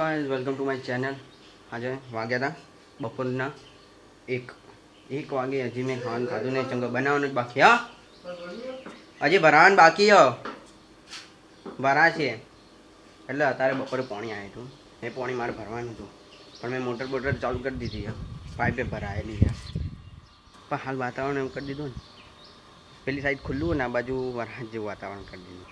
Guys welcome to my channel. આજે વાગ્યા હતા બપોરના 1 વાગે. હજી મેં ખાવાનું ખાધું નહીં. ચંગો બનાવવાનું જ બાકી. હા હજી ભરાવાનું બાકી ભરા છે એટલે અત્યારે બપોરે પાણી આવ્યું હતું. એ પાણી મારે ભરવાનું હતું પણ મેં મોટર ચાલુ કરી દીધી. પાઇપે ભરાયેલી છે પણ હાલ વાતાવરણ એમ કરી દીધું ને, પેલી સાઈડ ખુલ્લું ને આ બાજુ વરસાદ જેવું વાતાવરણ કરી દીધું.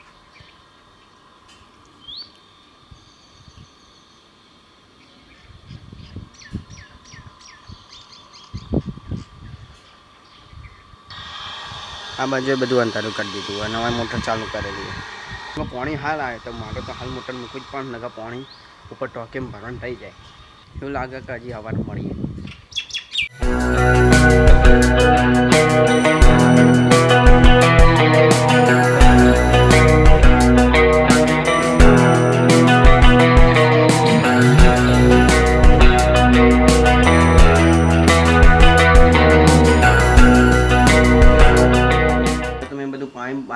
આ બાજુ બધું અંધારું કરી દીધું અને હવે મોટર ચાલુ કરેલી. પાણી હાલ આવે તો મારે તો હાલ મોટર મૂકવી જ પણ નકર પાણી ઉપર ટોકેમ ભરવાનું થઈ જાય. એવું લાગે કે હજી હવાનું મળીએ.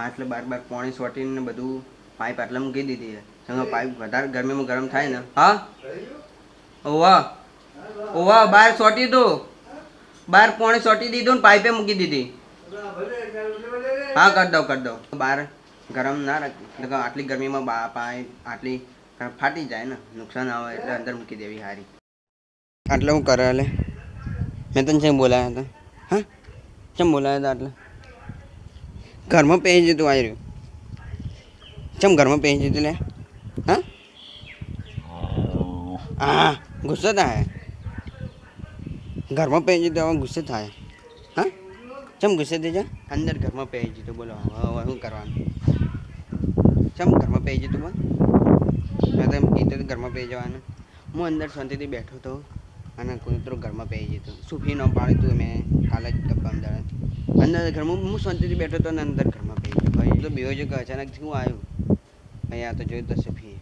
એટલે બાર પાણી સોટીને બધું પાઇપ આટલે મૂકી દીધી છે. પાઇપ વધારે ગરમીમાં ગરમ થાય ને. હા ઓવા ઓવા બહાર સોટી દો, બહાર પાણી સોટી દીધું ને પાઇપે મૂકી દીધી. હા કરી દઉં બહાર ગરમ ના રાખી. આટલી ગરમીમાં પાઇપ આટલી ફાટી જાય ને, નુકસાન આવે એટલે અંદર મૂકી દેવી સારી. આટલે હું કરે એટલે મેં તને ચેમ બોલાયા હતા? હા ચેમ બોલાયા હતા? આટલે ઘરમાં પહેરી જતું આવી રહ્યું. ચમ ઘરમાં પહેરી જતું લે? હા હા ગુસ્સો થાય. ઘરમાં પહેરી જતું હવે ગુસ્સો થાય. હા ચમ ગુસ્સે થઈ જાય? અંદર ઘરમાં પહેરી જતું. બોલો હવે શું કરવાનું? ચમ ઘરમાં પહેરી જતું? બોલ મેં તો એમ કીધું ઘરમાં પહેરી જવાનું. હું અંદર શાંતિથી બેઠો હતો અને કૂતરો ઘરમાં પહેરી જતો. સુફી ન પાડી તું મેં કાલે જ અંદર ઘરમાં હું શાંતિથી બેઠો હતો ને અંદર ઘરમાં પહેરી ગયો. ભાઈ તો બેહો જો કે અચાનક શું આવ્યું અહીંયા તો જોયું તો સુફી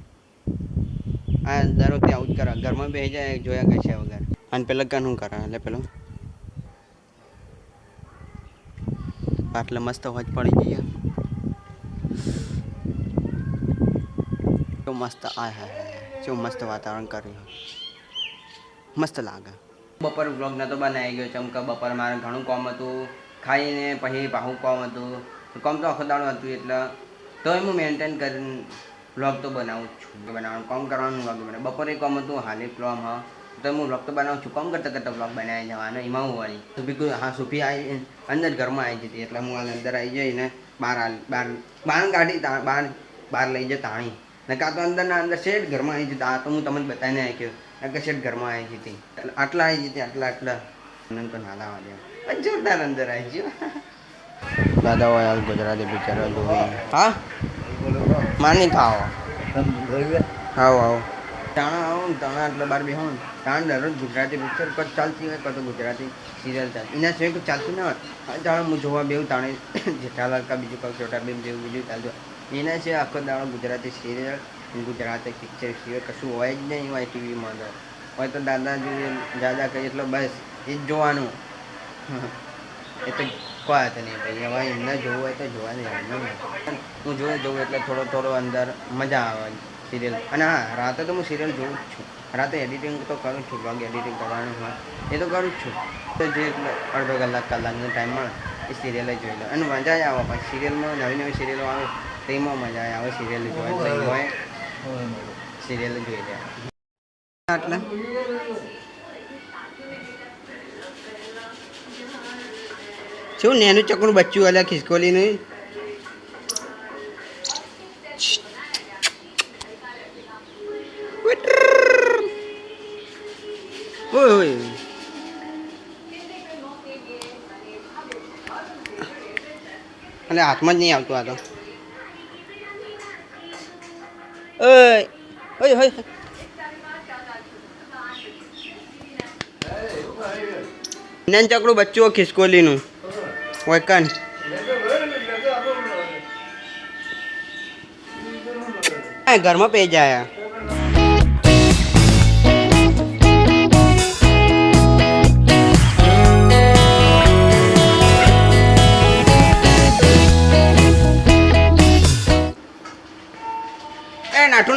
આ દરો ત્યાં આવું જ કરે. ઘરમાં બેસી જાય જોયા કઈ છે વગર. અને પેલા કાન શું કરે એટલે પેલો આટલે મસ્ત હોજ પડી જઈએ તો મસ્ત. આ હા શું મસ્ત વાતાવરણ કર્યું, મસ્ત લાગે. બપોર બ્લોગ નહોતો બનાવી ગયો ચમકા બપોર મારે ઘણું કામ હતું. ખાઈને પછી પાછું કામ હતું. કામ તો આખો દાડો હતું એટલે તોય હું મેન્ટેન કરીને બ્લોગ તો બનાવું જ છું. બનાવવાનું કામ કરવાનું બ્લોગ બનાવે. બપોરે કામ હતું હાલે પ્રોમ હા તો હું બ્લોગ તો બનાવું છું. કામ કરતાં બ્લોગ બનાવી જવાનો એમાં હું વળી સુફી. હા સુફી આવી અંદર ઘરમાં આવી જતી એટલે હું અંદર આવી જઈને બહાર કાઢી બહાર લઈ જતા તાણી ને કાં તો અંદર શેઠ ઘરમાં આવી જતા. આ તો હું તમને બતાવીને આવ્યો કે શેઠ ઘરમાં આવી જતી. આટલા આવી જતી આટલા અનંત તો નાલા વાગ્યા જોરદાર અંદર આવી ગયો. દાદા હોય હાલ ગુજરાતી પિક્ચર જોઈ. હા માની ખાઓ આવો તાણા એટલે બાર બી હોઉં તાણ દરરોજ ગુજરાતી પિક્ચર કદ ચાલતી હોય કદ ગુજરાતી સિરિયલ ચાલતી. એના સિવાય કોઈ ચાલતું ના હોય. તાણે હું જોવા બેવું તાણે જેઠાલાલ કા બીજું કાંઈ છોટા બેન જેવું બીજું ચાલતું હોય. એના સિવાય આખો દાડો ગુજરાતી સિરિયલ ગુજરાતી પિક્ચર સિવાય કશું હોય જ નહીં હોય ટીવીમાં. તો હોય તો દાદા કહીએ એટલે બસ એ જ જોવાનું. એ તો કોઈ હતા નહીં ભાઈ. હવે એમને જોવું હોય તો જોવા નહીં. હું જોઉં એટલે થોડો અંદર મજા આવે સિરિયલ. અને હા રાતે તો હું સિરિયલ જોઉં જ છું. રાતે એડિટિંગ તો કરું જ છું. બ્લોગ એડિટિંગ કરવાનું હોય એ તો કરું જ છું. તો જે અડધો કલાકનો ટાઈમ મળે એ સિરિયલ જોઈ લો અને મજા આવે. પછી સિરિયલમાં નવી સિરિયલો આવે તેમાં મજા આવે. સિરિયલ જોઈ હોય સિરિયલ જોઈ લે. આટલા શું નેનું ચકડું બચ્ચું અલ્યા ખિસકોલીનું. ઓય એટલે હાથમાં જ નહીં આવતું આ તો. ઓય હોય નેન ચકડું બચ્ચું ખિસકોલીનું હોય કાન. ઘરમાં પે જાય.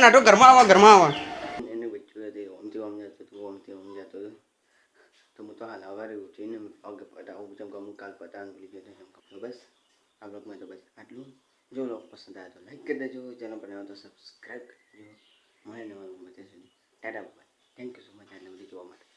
નાઠું ઘરમાં આવા એને બચ્ચું તો હાલ સવારે ઉઠીને પગ પટાવું જેમ કે અમુક કાલ પટાવાનું ભૂલી ગયો જેમ કે બસ આ બ્લોગમાં તો બસ આટલું. જો બ્લોગ પસંદ આવે તો લાઈક કરી દેજો, ચેનલ પર આવ્યો તો સબસ્ક્રાઈબ કરી દેજો. મળે નવા બ્લોગમાં ત્યાં સુધી Tata by. Thank you so much આટલી બધી જોવા માટે.